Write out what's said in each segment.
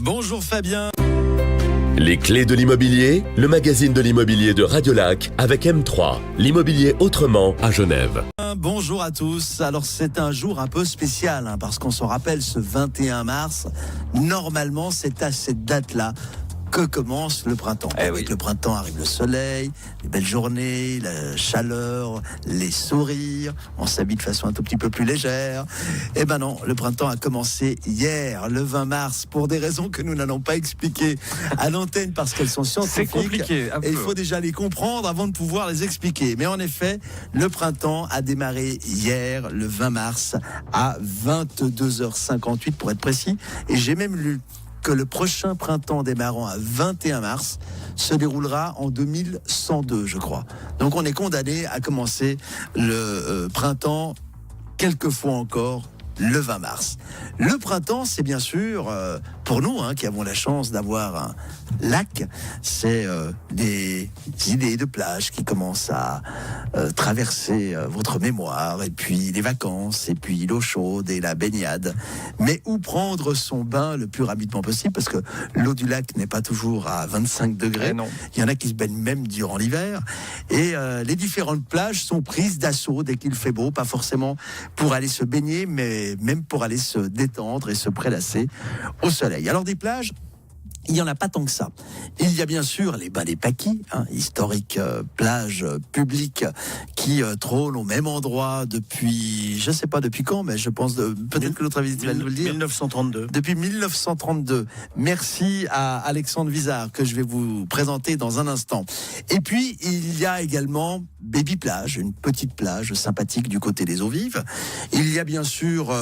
Bonjour Fabien. Les clés de l'immobilier, le magazine de l'immobilier de Radio-Lac avec M3, l'immobilier autrement à Genève. Bonjour à tous. Alors c'est un jour un peu spécial parce qu'on se rappelle ce 21 mars. Normalement c'est à cette date-là que commence le printemps. Avec le printemps arrive le soleil, les belles journées, la chaleur, les sourires, on s'habille de façon un tout petit peu plus légère. Eh ben non, le printemps a commencé hier, le 20 mars, pour des raisons que nous n'allons pas expliquer à l'antenne parce qu'elles sont scientifiques. C'est compliqué. Et il faut déjà les comprendre avant de pouvoir les expliquer. Mais en effet, le printemps a démarré hier, le 20 mars, à 22h58 pour être précis. Et j'ai même lu que le prochain printemps démarrant à 21 mars se déroulera en 2102, je crois. Donc on est condamné à commencer le printemps quelquefois encore le 20 mars. Le printemps, c'est bien sûr, pour nous qui avons la chance d'avoir un lac, c'est des idées de plage qui commencent à traverser votre mémoire, et puis les vacances, et puis l'eau chaude et la baignade. Mais où prendre son bain le plus rapidement possible, parce que l'eau du lac n'est pas toujours à 25 degrés. Non. Il y en a qui se baignent même durant l'hiver. Et les différentes plages sont prises d'assaut dès qu'il fait beau, pas forcément pour aller se baigner, mais même pour aller se détendre et se prélasser au soleil. Alors des plages, il n'y en a pas tant que ça. Il y a bien sûr les Bals des Paquis, historiques plages publiques qui trônent au même endroit depuis, je ne sais pas depuis quand, mais je pense, peut-être que notre invité va nous le dire. 1932. Depuis 1932. Merci à Alexandre Vizard, que je vais vous présenter dans un instant. Et puis, il y a également Baby Plage, une petite plage sympathique du côté des eaux vives. Il y a bien sûr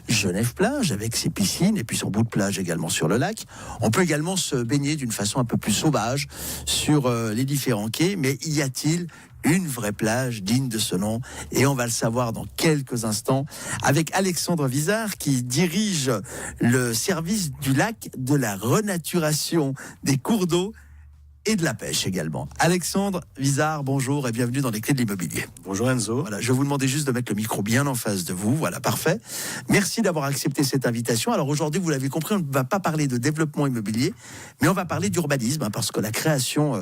Genève Plage, avec ses piscines, et puis son bout de plage également sur le lac. On peut également se baigner d'une façon un peu plus sauvage sur les différents quais, mais y a-t-il une vraie plage digne de ce nom? Et on va le savoir dans quelques instants avec Alexandre Vizard, qui dirige le service du lac de la renaturation des cours d'eau et de la pêche également. Alexandre Vizard, bonjour et bienvenue dans les clés de l'immobilier. Bonjour Enzo. Voilà, je vous demandais juste de mettre le micro bien en face de vous. Voilà, parfait. Merci d'avoir accepté cette invitation. Alors aujourd'hui, vous l'avez compris, on ne va pas parler de développement immobilier, mais on va parler d'urbanisme, parce que la création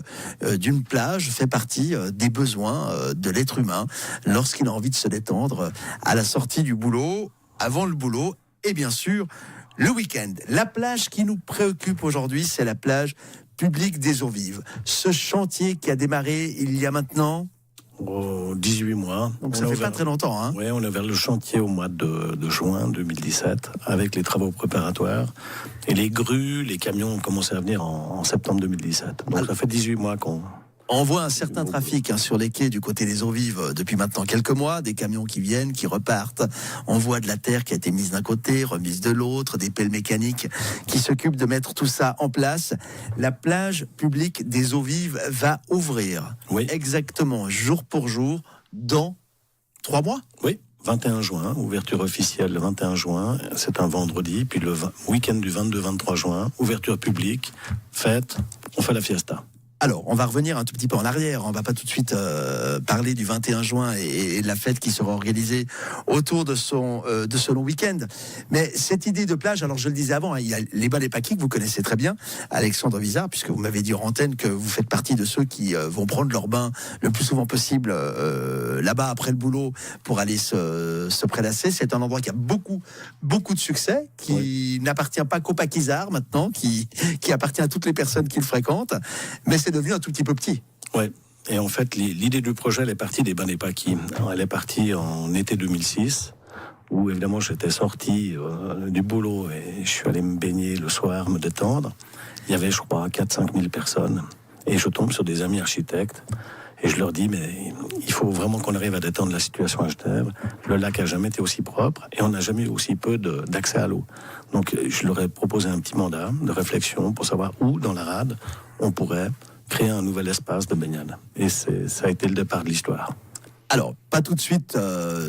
d'une plage fait partie des besoins de l'être humain lorsqu'il a envie de se détendre à la sortie du boulot, avant le boulot et bien sûr le week-end. La plage qui nous préoccupe aujourd'hui, c'est la plage publique des eaux vives. Ce chantier qui a démarré il y a maintenant 18 mois. Donc ça fait pas très longtemps. Oui, on a ouvert le chantier au mois de juin 2017 avec les travaux préparatoires. Et les grues, les camions ont commencé à venir en septembre 2017. Donc ça fait 18 mois qu'on... On voit un certain trafic sur les quais du côté des eaux vives depuis maintenant quelques mois, des camions qui viennent, qui repartent. On voit de la terre qui a été mise d'un côté, remise de l'autre, des pelles mécaniques qui s'occupent de mettre tout ça en place. La plage publique des eaux vives va ouvrir exactement jour pour jour dans 3 mois. Oui. 21 juin, ouverture officielle le 21 juin, c'est un vendredi, puis le week-end du 22-23 juin, ouverture publique, fête, on fait la fiesta. Alors, on va revenir un tout petit peu en arrière. On va pas tout de suite parler du 21 juin et de la fête qui sera organisée autour de ce long week-end. Mais cette idée de plage, alors je le disais avant, il y a les Bals des Paquis que vous connaissez très bien, Alexandre Vizard, puisque vous m'avez dit en antenne que vous faites partie de ceux qui vont prendre leur bain le plus souvent possible là-bas après le boulot pour aller se prélasser. C'est un endroit qui a beaucoup de succès, qui n'appartient pas qu'aux Paquisards maintenant, qui appartient à toutes les personnes qui le fréquentent. Mais c'est devenu un tout petit peu petit. Ouais. Et en fait, l'idée du projet, elle est partie des Bals des Paquis. Elle est partie en été 2006, où évidemment j'étais sorti du boulot et je suis allé me baigner le soir, me détendre. Il y avait, je crois, 4-5 000 personnes. Et je tombe sur des amis architectes. Et je leur dis, mais il faut vraiment qu'on arrive à détendre la situation à Genève. Le lac n'a jamais été aussi propre et on n'a jamais eu aussi peu d'accès à l'eau. Donc je leur ai proposé un petit mandat de réflexion pour savoir où, dans la rade, on pourrait créer un nouvel espace de baignade. Et ça a été le départ de l'histoire. Alors, pas tout de suite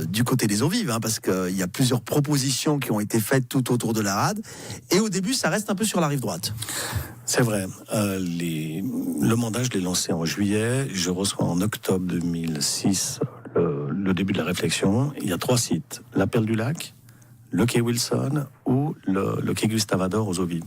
du côté des eaux vives, parce qu'il y a plusieurs propositions qui ont été faites tout autour de la rade. Et au début, ça reste un peu sur la rive droite. C'est vrai. Le mandat, je l'ai lancé en juillet. Je reçois en octobre 2006 le début de la réflexion. Il y a 3 sites. La Perle du Lac, le quai Wilson ou le quai Gustavador aux eaux vives.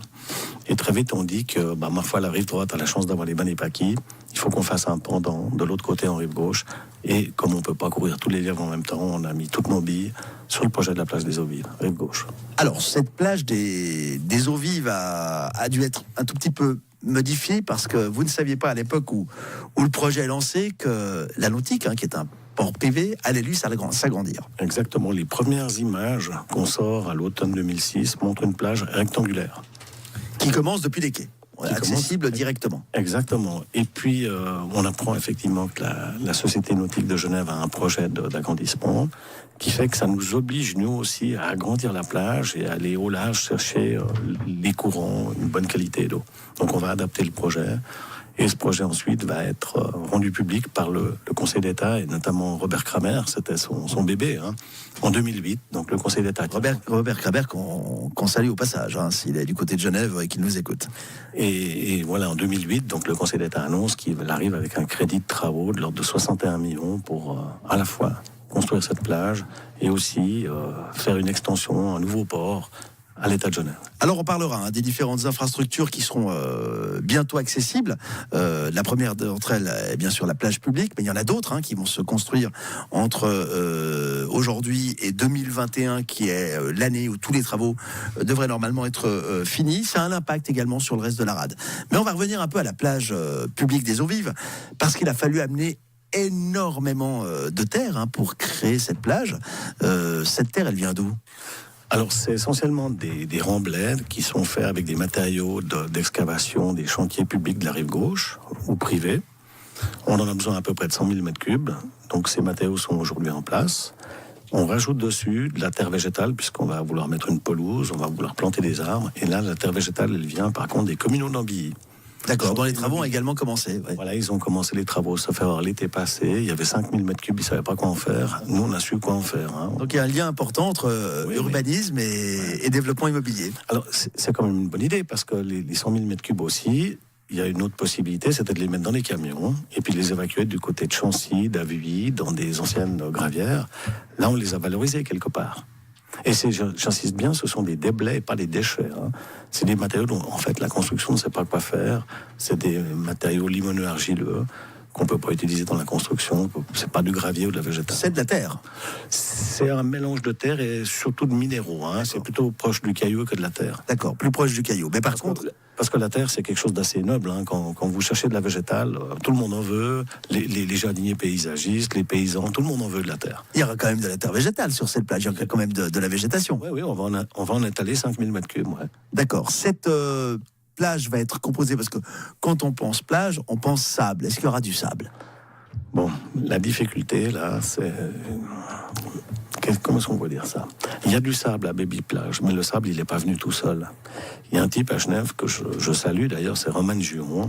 Et très vite, on dit que, ma foi, la rive droite a la chance d'avoir les bains des paquis. Il faut qu'on fasse un pendant de l'autre côté en rive gauche. Et comme on ne peut pas courir tous les lièvres en même temps, on a mis toutes nos billes sur le projet de la plage des eaux vives, rive gauche. Alors, cette plage des eaux vives a dû être un tout petit peu modifiée parce que vous ne saviez pas à l'époque où le projet est lancé que la Nautique, qui est un port privé, allait lui s'agrandir. Exactement. Les premières images qu'on sort à l'automne 2006 montrent une plage rectangulaire. Qui commence depuis les quais. Accessible directement. Exactement. Et puis, on apprend effectivement que la Société nautique de Genève a un projet d'agrandissement qui fait que ça nous oblige, nous aussi, à agrandir la plage et à aller au large chercher les courants, une bonne qualité d'eau. Donc, on va adapter le projet. Et ce projet ensuite va être rendu public par le Conseil d'État et notamment Robert Kramer, c'était son bébé, en 2008. Donc le Conseil d'État. Robert Kramer qu'on salue au passage, s'il est du côté de Genève et qu'il nous écoute. Et voilà, en 2008, donc le Conseil d'État annonce qu'il arrive avec un crédit de travaux de l'ordre de 61 millions pour à la fois construire cette plage et aussi faire une extension, un nouveau port à l'État de Genève. Alors on parlera des différentes infrastructures qui seront bientôt accessibles. La première d'entre elles est bien sûr la plage publique, mais il y en a d'autres qui vont se construire entre aujourd'hui et 2021, qui est l'année où tous les travaux devraient normalement être finis. Ça a un impact également sur le reste de la rade. Mais on va revenir un peu à la plage publique des eaux vives, parce qu'il a fallu amener énormément de terre pour créer cette plage. Cette terre, elle vient d'où ? Alors, c'est essentiellement des remblais qui sont faits avec des matériaux d'excavation des chantiers publics de la rive gauche ou privés. On en a besoin à peu près de 100 000 mètres cubes. Donc, ces matériaux sont aujourd'hui en place. On rajoute dessus de la terre végétale, puisqu'on va vouloir mettre une pelouse, on va vouloir planter des arbres. Et là, la terre végétale, elle vient par contre des communaux d'Ambilly. D'accord, dont les travaux ont également commencé. Ouais. Voilà, ils ont commencé les travaux. Ça fait avoir l'été passé. Il y avait 5000 mètres cubes, ils ne savaient pas quoi en faire. Nous, on a su quoi en faire. Donc il y a un lien important entre urbanisme et développement immobilier. Alors, c'est quand même une bonne idée, parce que les 100 000 mètres cubes aussi, il y a une autre possibilité, c'était de les mettre dans des camions et puis de les évacuer du côté de Chancy, d'Avuilly, dans des anciennes gravières. Là, on les a valorisés quelque part. Et j'insiste bien, ce sont des déblais et pas des déchets. C'est des matériaux dont, en fait, la construction ne sait pas quoi faire. C'est des matériaux limoneux argileux qu'on ne peut pas utiliser dans la construction. C'est pas du gravier ou de la végétation. C'est de la terre. C'est un mélange de terre et surtout de minéraux. C'est plutôt proche du caillou que de la terre. D'accord, plus proche du caillou. Mais parce que la terre, c'est quelque chose d'assez noble. Quand vous cherchez de la végétale, tout le monde en veut. Les jardiniers paysagistes, les paysans, tout le monde en veut de la terre. Il y aura quand même de la terre végétale sur cette plage. Il y aura quand même de la végétation. Oui, on va en étaler 5000 mètres cubes. Ouais. D'accord. Cette plage va être composée, parce que quand on pense plage, on pense sable. Est-ce qu'il y aura du sable ? Bon, la difficulté, là, c'est... Comment est-ce qu'on peut dire ça ? Il y a du sable à Baby Plage, mais le sable, il n'est pas venu tout seul. Il y a un type à Genève que je salue, d'ailleurs, c'est Romain Juon,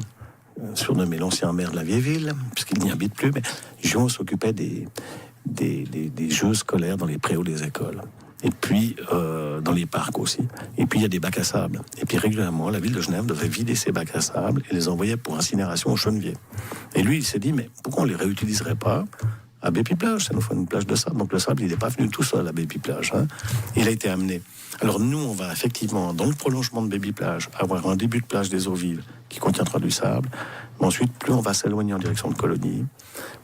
surnommé l'ancien maire de la vieille ville, puisqu'il n'y habite plus, mais Juon s'occupait des jeux scolaires dans les préaux des écoles. Et puis, dans les parcs aussi. Et puis, il y a des bacs à sable. Et puis, régulièrement, la ville de Genève devait vider ces bacs à sable et les envoyer pour incinération au Chenevier. Et lui, il s'est dit, mais pourquoi on ne les réutiliserait pas à Baby Plage? Ça nous fait une plage de sable. Donc, le sable, il n'est pas venu tout seul à Baby Plage. Il a été amené. Alors, nous, on va effectivement, dans le prolongement de Baby Plage, avoir un début de plage des eaux vives qui contiendra du sable. Mais ensuite, plus on va s'éloigner en direction de Colonie,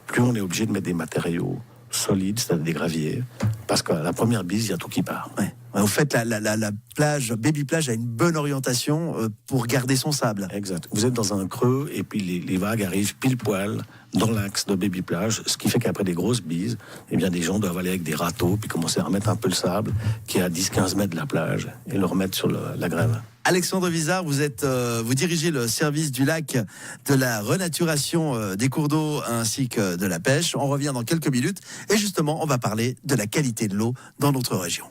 plus on est obligé de mettre des matériaux solides, c'est-à-dire des graviers, parce qu'à la première bise, il y a tout qui part. Ouais. En fait, la plage, Baby Plage a une bonne orientation pour garder son sable. Exact. Vous êtes dans un creux et puis les vagues arrivent pile poil dans l'axe de Baby Plage, ce qui fait qu'après des grosses bises, eh bien, des gens doivent aller avec des râteaux puis commencer à remettre un peu le sable qui est à 10-15 mètres de la plage et le remettre sur la grève. Alexandre Vizard, vous dirigez le service du lac, de la renaturation des cours d'eau ainsi que de la pêche. On revient dans quelques minutes et justement, on va parler de la qualité de l'eau dans notre région.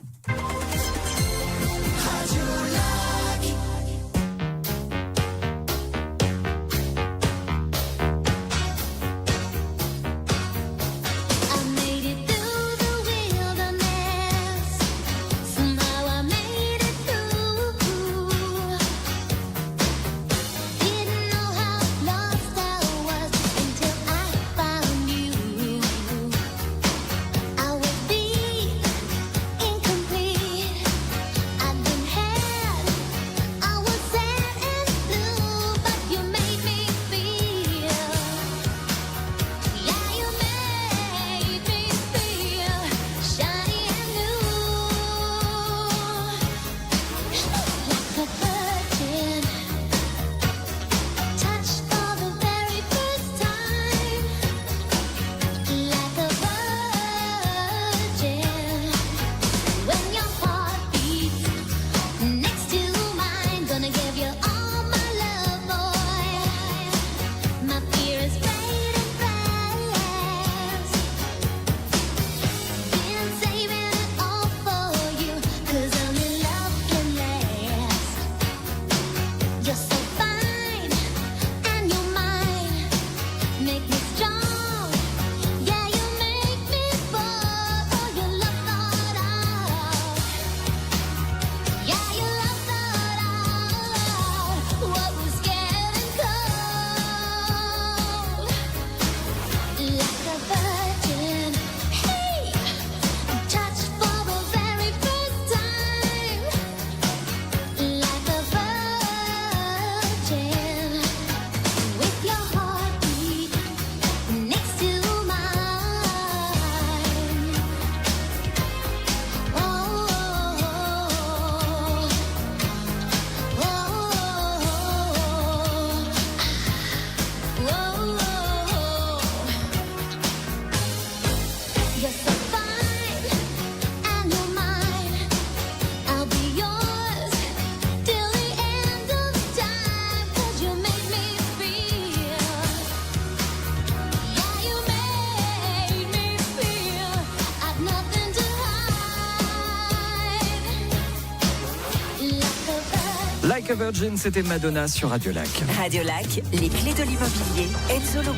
Africa Virgin, c'était Madonna sur Radio Lac. Radio Lac, les clés de l'immobilier, Enzo Loboué.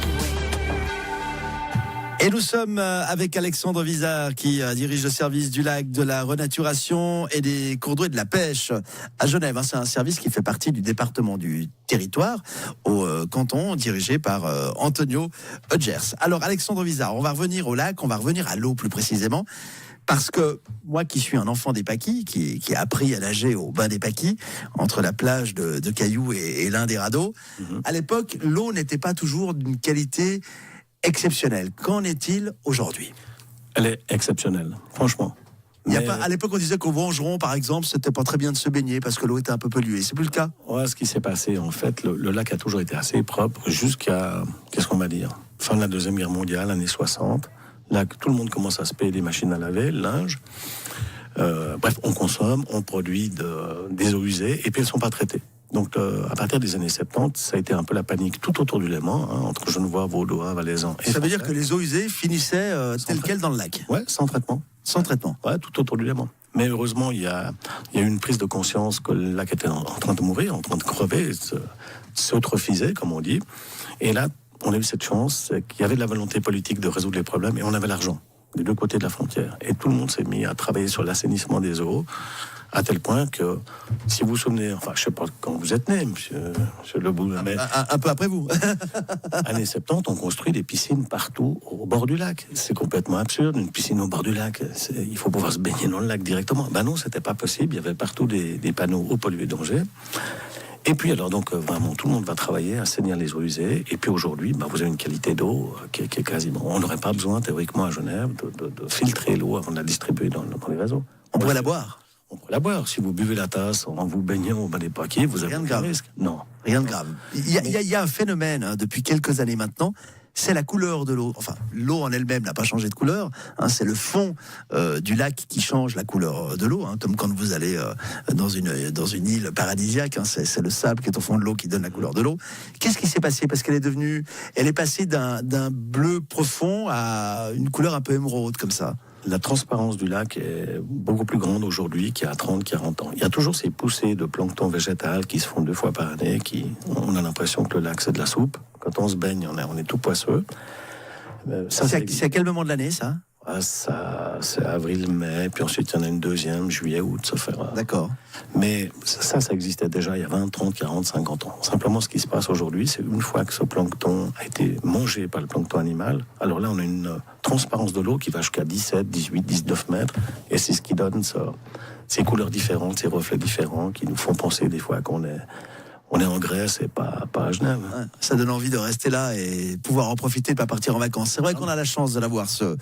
Et nous sommes avec Alexandre Vizard qui dirige le service du lac, de la renaturation et des cours d'eau et de la pêche à Genève. C'est un service qui fait partie du département du territoire au canton, dirigé par Antonio Hodgers. Alors Alexandre Vizard, on va revenir au lac, on va revenir à l'eau plus précisément. Parce que moi qui suis un enfant des Paquis, qui a appris à nager au bain des Paquis, entre la plage de Cailloux et l'un des radeaux, à l'époque, l'eau n'était pas toujours d'une qualité exceptionnelle. Qu'en est-il aujourd'hui ? Elle est exceptionnelle, franchement. Il y a pas, à l'époque, on disait qu'au Vengeron, par exemple, c'était pas très bien de se baigner parce que l'eau était un peu polluée. C'est plus le cas ? Ouais, ce qui s'est passé, en fait, le lac a toujours été assez propre jusqu'à, qu'est-ce qu'on va dire, fin de la Deuxième Guerre mondiale, années 60. Là, tout le monde commence à se payer des machines à laver, le linge. Bref, on consomme, on produit des eaux usées et puis elles sont pas traitées. Donc, à partir des années 70, ça a été un peu la panique tout autour du Léman, entre Genevois, Vaudois, Valaisan. Ça veut dire que les eaux usées finissaient telles quelles dans le lac ? Ouais, sans traitement. Sans traitement. Ouais, tout autour du Léman. Mais heureusement, il y a eu une prise de conscience que le lac était en train de mourir, en train de crever, s'eutrophiser, comme on dit. Et là, on a eu cette chance qu'il y avait de la volonté politique de résoudre les problèmes et on avait l'argent des deux côtés de la frontière. Et tout le monde s'est mis à travailler sur l'assainissement des eaux, à tel point que, si vous vous souvenez, enfin, je ne sais pas quand vous êtes né, monsieur Lebout, mais un peu après vous. années 70, on construit des piscines partout au bord du lac. C'est complètement absurde, une piscine au bord du lac. Il faut pouvoir se baigner dans le lac directement. Ben non, c'était pas possible. Il y avait partout des panneaux eau polluée danger. Et puis alors donc vraiment tout le monde va travailler à assainir les eaux usées. Et puis aujourd'hui, vous avez une qualité d'eau qui est quasiment. On n'aurait pas besoin théoriquement à Genève de filtrer l'eau avant de la distribuer dans les réseaux. On pourrait la boire. On pourrait la boire. Si vous buvez la tasse en vous baignant au bas des Paquis, vous avez Rien de grave. risque. Non. Rien de grave. Il y a un phénomène depuis quelques années maintenant, c'est la couleur de l'eau. Enfin, l'eau en elle-même n'a pas changé de couleur. C'est le fond du lac qui change la couleur de l'eau, comme quand vous allez dans une île paradisiaque. C'est le sable qui est au fond de l'eau qui donne la couleur de l'eau. Qu'est-ce qui s'est passé ? Parce qu'elle est passée d'un bleu profond à une couleur un peu émeraude comme ça. La transparence du lac est beaucoup plus grande aujourd'hui qu'il y a 30, 40 ans. Il y a toujours ces poussées de plancton végétal qui se font 2 fois par année, on a l'impression que le lac c'est de la soupe. Quand on se baigne, on est tout poisseux. C'est à quel moment de l'année, ça ? C'est avril, mai, puis ensuite il y en a une deuxième, juillet, août, ça fait. D'accord. Mais ça existait déjà il y a 20, 30, 40, 50 ans. Simplement, ce qui se passe aujourd'hui, c'est une fois que ce plancton a été mangé par le plancton animal, alors là, on a une transparence de l'eau qui va jusqu'à 17, 18, 19 mètres, et c'est ce qui donne ces couleurs différentes, ces reflets différents, qui nous font penser des fois qu'on est en Grèce et pas à Genève. Ça donne envie de rester là et pouvoir en profiter, de pas partir en vacances. C'est vrai qu'on a la chance de l'avoir, ce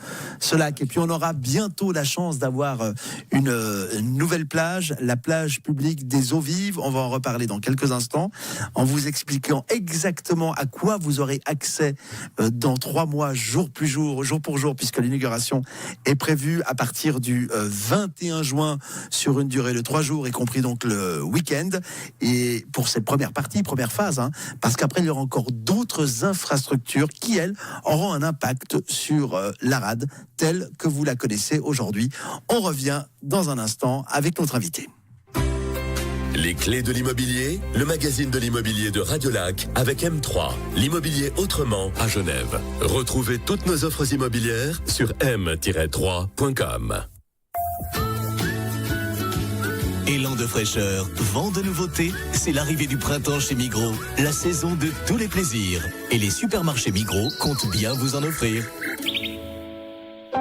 lac. Et puis on aura bientôt la chance d'avoir une nouvelle plage, la plage publique des eaux vives. On va en reparler dans quelques instants, en vous expliquant exactement à quoi vous aurez accès dans 3 mois, jour pour jour, puisque l'inauguration est prévue à partir du 21 juin sur une durée de 3 jours, y compris donc le week-end. Et pour cette première phase, parce qu'après il y aura encore d'autres infrastructures qui, elles, auront un impact sur la rade telle que vous la connaissez aujourd'hui. On revient dans un instant avec notre invité. Les clés de l'immobilier, le magazine de l'immobilier de Radio Lac avec M3, l'immobilier autrement à Genève. Retrouvez toutes nos offres immobilières sur m-3.com. Élan de fraîcheur, vent de nouveautés, c'est l'arrivée du printemps chez Migros, la saison de tous les plaisirs. Et les supermarchés Migros comptent bien vous en offrir.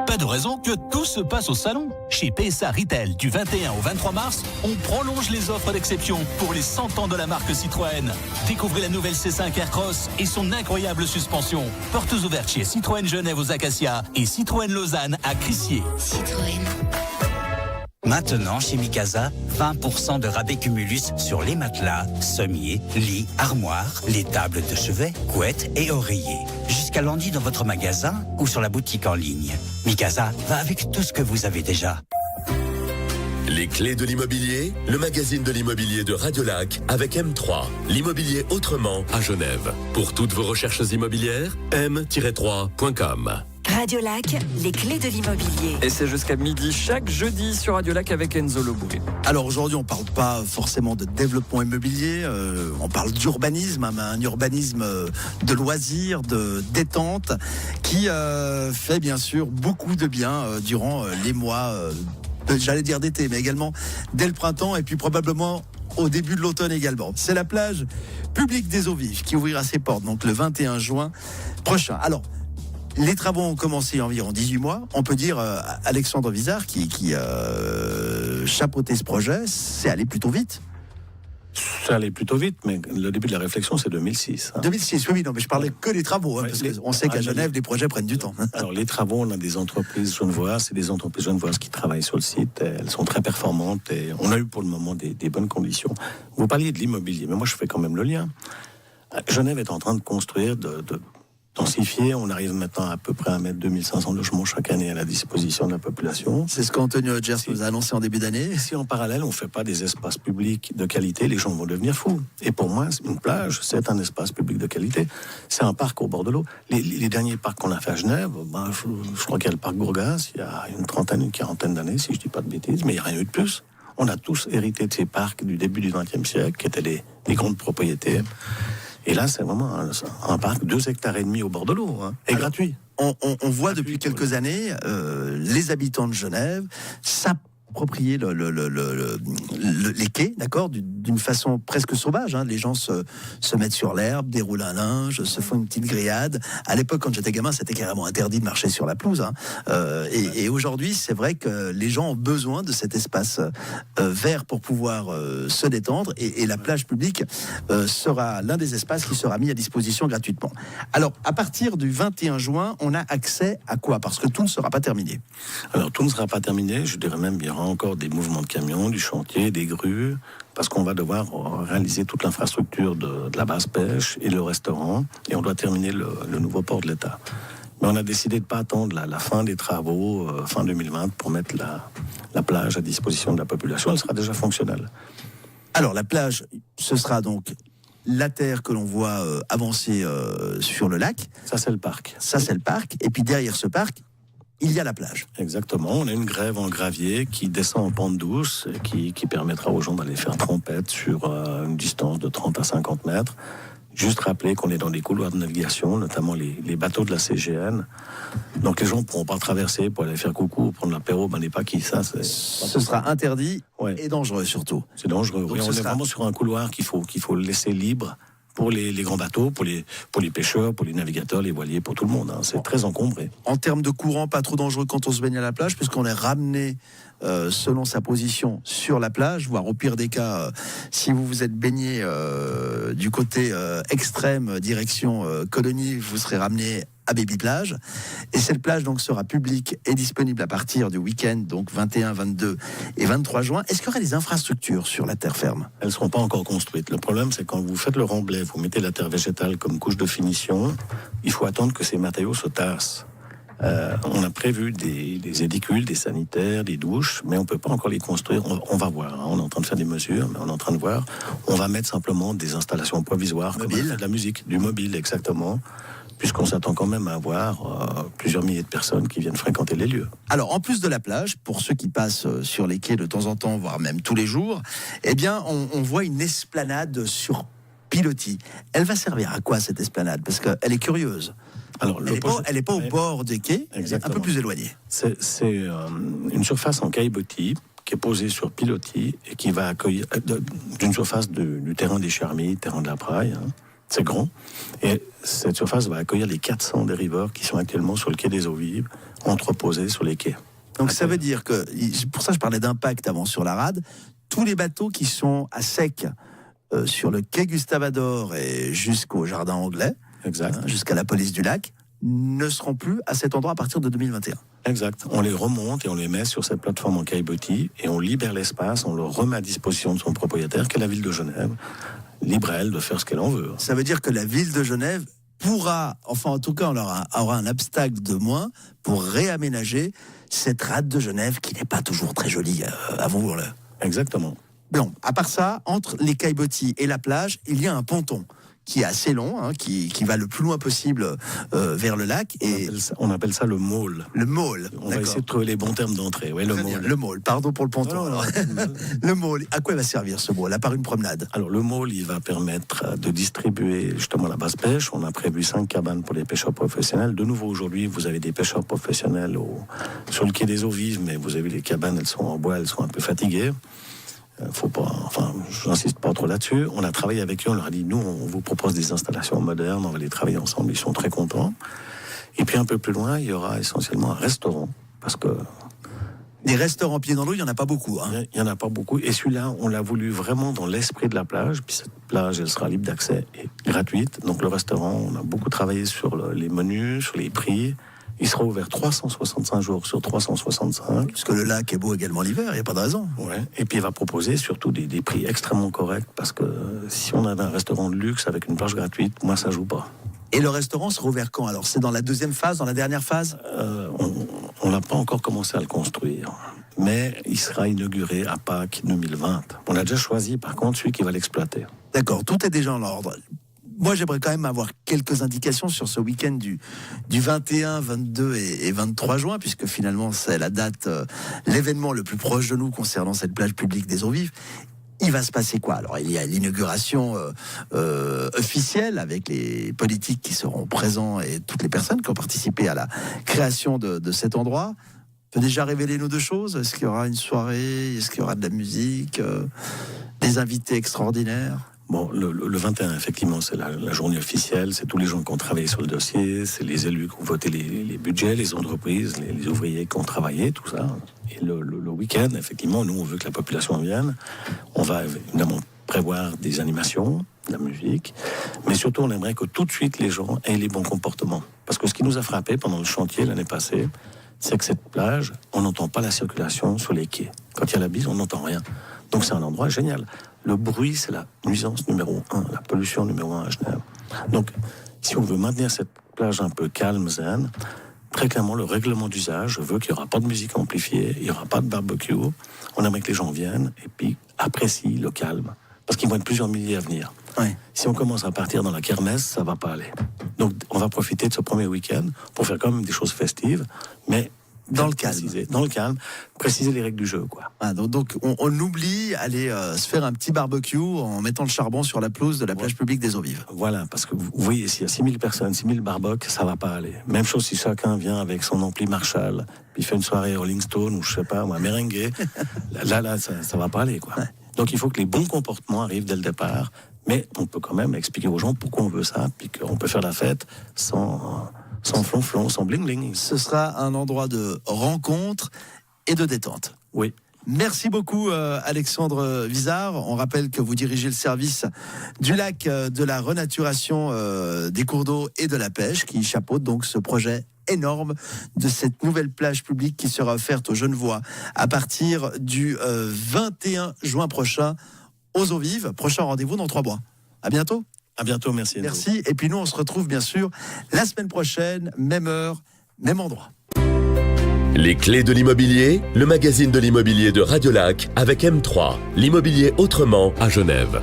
Pas de raison que tout se passe au salon. Chez PSA Retail, du 21 au 23 mars, on prolonge les offres d'exception pour les 100 ans de la marque Citroën. Découvrez la nouvelle C5 Aircross et son incroyable suspension. Portes ouvertes chez Citroën Genève aux Acacias et Citroën Lausanne à Crissier. Citroën. Maintenant, chez Mikasa, 20% de rabais cumulus sur les matelas, sommiers, lits, armoires, les tables de chevet, couettes et oreillers. Jusqu'à lundi dans votre magasin ou sur la boutique en ligne. Mikasa va avec tout ce que vous avez déjà. Les clés de l'immobilier, le magazine de l'immobilier de Radio Lac avec M3, l'immobilier autrement à Genève. Pour toutes vos recherches immobilières, m-3.com. Radio Lac, les clés de l'immobilier. Et c'est jusqu'à midi chaque jeudi sur Radio Lac avec Enzo Lobouré. Alors aujourd'hui, on parle pas forcément de développement immobilier, on parle d'urbanisme, mais un urbanisme de loisirs, de détente, qui fait bien sûr beaucoup de bien durant les mois, j'allais dire d'été, mais également dès le printemps et puis probablement au début de l'automne également. C'est la plage publique des Eaux Vives qui ouvrira ses portes donc le 21 juin prochain. Alors, les travaux ont commencé il y a environ 18 mois. On peut dire, Alexandre Vizard, qui chapeautait ce projet, c'est allé plutôt vite. Ça allait plutôt vite, mais le début de la réflexion, c'est 2006. 2006, oui, non, mais je parlais que des travaux, parce qu'on sait qu'à Genève, les projets prennent du temps. Alors, les travaux, on a des entreprises genevoises, c'est des entreprises genevoises qui travaillent sur le site. Elles sont très performantes et on a eu pour le moment des bonnes conditions. Vous parliez de l'immobilier, mais moi, je fais quand même le lien. Genève est en train de construire, de densifier. On arrive maintenant à peu près à mettre 2500 logements chaque année à la disposition de la population. C'est ce qu'Anthony Hodgers nous a annoncé en début d'année. Si en parallèle, on ne fait pas des espaces publics de qualité, les gens vont devenir fous. Et pour moi, une plage, c'est un espace public de qualité. C'est un parc au bord de l'eau. Les derniers parcs qu'on a fait à Genève, je crois qu'il y a le parc Gourgas, il y a une quarantaine d'années, si je ne dis pas de bêtises, mais il n'y a rien eu de plus. On a tous hérité de ces parcs du début du XXe siècle, qui étaient des grandes propriétés. Et là, c'est vraiment un parc 2,5 hectares au bord de l'eau, hein, et gratuit. On voit depuis quelques années les habitants de Genève s'approprier les quais, d'accord, d'une façon presque sauvage. Hein. Les gens se mettent sur l'herbe, déroulent un linge, se font une petite grillade. À l'époque, quand j'étais gamin, c'était carrément interdit de marcher sur la pelouse. Hein. Et aujourd'hui, c'est vrai que les gens ont besoin de cet espace vert pour pouvoir se détendre. Et la plage publique sera l'un des espaces qui sera mis à disposition gratuitement. Alors, à partir du 21 juin, on a accès à quoi? Parce que tout ne sera pas terminé. Alors, tout ne sera pas terminé. Je dirais même qu'il y aura encore des mouvements de camions, du chantier, des grues, parce qu'on va devoir réaliser toute l'infrastructure de la base pêche et le restaurant, et on doit terminer le nouveau port de l'État. Mais on a décidé de ne pas attendre la fin des travaux, fin 2020, pour mettre la plage à disposition de la population. Elle sera déjà fonctionnelle. Alors, la plage, ce sera donc la terre que l'on voit avancer sur le lac. Ça, c'est le parc. Et puis derrière ce parc, il y a la plage. Exactement. On a une grève en gravier qui descend en pente douce, qui permettra aux gens d'aller faire trompette sur une distance de 30 à 50 mètres. Juste rappeler qu'on est dans des couloirs de navigation, notamment les bateaux de la CGN. Donc les gens ne pourront pas traverser pour aller faire coucou, prendre l'apéro, n'est pas qui ça. Ce sera interdit et dangereux surtout. C'est dangereux. Donc on est vraiment sur un couloir qu'il faut laisser libre pour les grands bateaux, pour les pêcheurs, pour les navigateurs, les voiliers, pour tout le monde. Hein. C'est très encombré. En termes de courant, pas trop dangereux quand on se baigne à la plage, puisqu'on est ramené selon sa position sur la plage, voire au pire des cas, si vous vous êtes baigné du côté extrême, direction Colonie, vous serez ramené à Baby Plage. Et cette plage donc sera publique et disponible à partir du week-end, donc 21, 22 et 23 juin. Est-ce qu'il y aura des infrastructures sur la terre ferme? Elles ne seront pas encore construites. Le problème, c'est quand vous faites le remblai, vous mettez la terre végétale comme couche de finition, il faut attendre que ces matériaux se tassent. On a prévu des édicules, des sanitaires, des douches, mais on ne peut pas encore les construire. On va voir. Hein. On est en train de faire des mesures, mais on est en train de voir. On va mettre simplement des installations provisoires, comme de la musique, du mobile, exactement, puisqu'on s'attend quand même à avoir plusieurs milliers de personnes qui viennent fréquenter les lieux. Alors, en plus de la plage, pour ceux qui passent sur les quais de temps en temps, voire même tous les jours, eh bien, on voit une esplanade sur pilotis. Elle va servir à quoi, cette esplanade? Parce qu'elle est curieuse. Alors, elle n'est pas au bord des quais, elle est un peu plus éloignée. C'est une surface en caillebotis qui est posée sur pilotis et qui va accueillir d'une surface du terrain des Charmilles, terrain de la Praille. Hein. C'est grand. Et cette surface va accueillir les 400 dériveurs qui sont actuellement sur le quai des Eaux Vives, entreposés sur les quais. Donc ça veut dire que, pour ça je parlais d'impact avant sur la rade, tous les bateaux qui sont à sec sur le quai Gustave-Ador et jusqu'au jardin anglais, jusqu'à la police du lac, ne seront plus à cet endroit à partir de 2021. Exact. On les remonte et on les met sur cette plateforme en caillebotis et on libère l'espace, on le remet à disposition de son propriétaire, qui est la ville de Genève, libre à elle de faire ce qu'elle en veut. Ça veut dire que la ville de Genève pourra, enfin en tout cas on aura un obstacle de moins pour réaménager cette rade de Genève qui n'est pas toujours très jolie, avouons-le. Exactement. Bon, à part ça, entre les caillebotis et la plage, il y a un ponton qui est assez long, hein, qui va le plus loin possible vers le lac. Et On appelle ça le môle. le môle. On va essayer de trouver les bons termes d'entrée. Oui, le Très bien, môle. le môle. Pardon pour le ponton. Non, non, alors. non. Le môle. À quoi il va servir ce môle? À part une promenade. Alors le môle, il va permettre de distribuer justement la basse pêche. On a prévu 5 cabanes pour les pêcheurs professionnels. De nouveau aujourd'hui, vous avez des pêcheurs professionnels sur le quai des Eaux Vives, mais vous avez les cabanes, elles sont en bois, elles sont un peu fatiguées. Faut pas, enfin, je n'insiste pas trop là-dessus. On a travaillé avec eux, on leur a dit, nous, on vous propose des installations modernes, on va les travailler ensemble, ils sont très contents. Et puis un peu plus loin, il y aura essentiellement un restaurant, parce que Des restaurants pieds dans l'eau, il n'y en a pas beaucoup. Hein. il n'y en a pas beaucoup. Et celui-là, on l'a voulu vraiment dans l'esprit de la plage. Puis cette plage, elle sera libre d'accès et gratuite. Donc le restaurant, on a beaucoup travaillé sur les menus, sur les prix. Il sera ouvert 365 jours sur 365. Parce que le lac est beau également l'hiver, il n'y a pas de raison. Ouais. Et puis il va proposer surtout des prix extrêmement corrects, parce que si on avait un restaurant de luxe avec une plage gratuite, moi ça joue pas. Et le restaurant sera ouvert quand? Alors c'est dans la deuxième phase, dans la dernière phase? On n'a pas encore commencé à le construire, mais il sera inauguré à Pâques 2020. On a déjà choisi par contre celui qui va l'exploiter. D'accord, tout est déjà en ordre. Moi, j'aimerais quand même avoir quelques indications sur ce week-end du 21, 22 et 23 juin, puisque finalement, c'est la date, l'événement le plus proche de nous concernant cette plage publique des Eaux Vives. Il va se passer quoi? Alors, il y a l'inauguration officielle avec les politiques qui seront présents et toutes les personnes qui ont participé à la création de cet endroit. On peut déjà révéler nos deux choses? Est-ce qu'il y aura une soirée? Est-ce qu'il y aura de la musique? Des invités extraordinaires? Bon, le 21, effectivement, c'est la journée officielle. C'est tous les gens qui ont travaillé sur le dossier. C'est les élus qui ont voté les budgets, les entreprises, les ouvriers qui ont travaillé, tout ça. Et le week-end, effectivement, nous, on veut que la population vienne. On va évidemment prévoir des animations, de la musique. Mais surtout, on aimerait que tout de suite, les gens aient les bons comportements. Parce que ce qui nous a frappé pendant le chantier l'année passée, c'est que cette plage, on n'entend pas la circulation sur les quais. Quand il y a la bise, on n'entend rien. Donc c'est un endroit génial. Le bruit, c'est la nuisance numéro 1, la pollution numéro 1 à Genève. Donc, si on veut maintenir cette plage un peu calme, zen, très clairement, le règlement d'usage veut qu'il n'y aura pas de musique amplifiée, il n'y aura pas de barbecue. On aimerait que les gens viennent et puis apprécient le calme. Parce qu'ils vont être plusieurs milliers à venir. Ouais. Si on commence à partir dans la kermesse, ça ne va pas aller. Donc, on va profiter de ce premier week-end pour faire quand même des choses festives, mais Dans le calme. Dans le calme, préciser les règles du jeu, quoi. Ah, donc on oublie aller se faire un petit barbecue en mettant le charbon sur la pelouse de la plage publique des Eaux Vives. Voilà, parce que vous voyez, s'il y a 6000 personnes, 6000 barbecues, ça va pas aller. Même chose si chacun vient avec son ampli Marshall, puis fait une soirée Rolling Stone, ou je sais pas, ou un merengue, là, ça va pas aller, quoi. Ouais. Donc il faut que les bons comportements arrivent dès le départ, mais on peut quand même expliquer aux gens pourquoi on veut ça, puis qu'on peut faire la fête sans flonflon, sans bling-bling. Ce sera un endroit de rencontre et de détente. Oui. Merci beaucoup Alexandre Vizard. On rappelle que vous dirigez le service du lac de la renaturation des cours d'eau et de la pêche qui chapeaute donc ce projet énorme de cette nouvelle plage publique qui sera offerte aux Genevois à partir du 21 juin prochain aux Eaux Vives. Prochain rendez-vous dans 3 mois. À bientôt. À bientôt, merci. Merci. Et puis nous, on se retrouve bien sûr la semaine prochaine, même heure, même endroit. Les clés de l'immobilier, le magazine de l'immobilier de Radio Lac avec M3, l'immobilier autrement à Genève.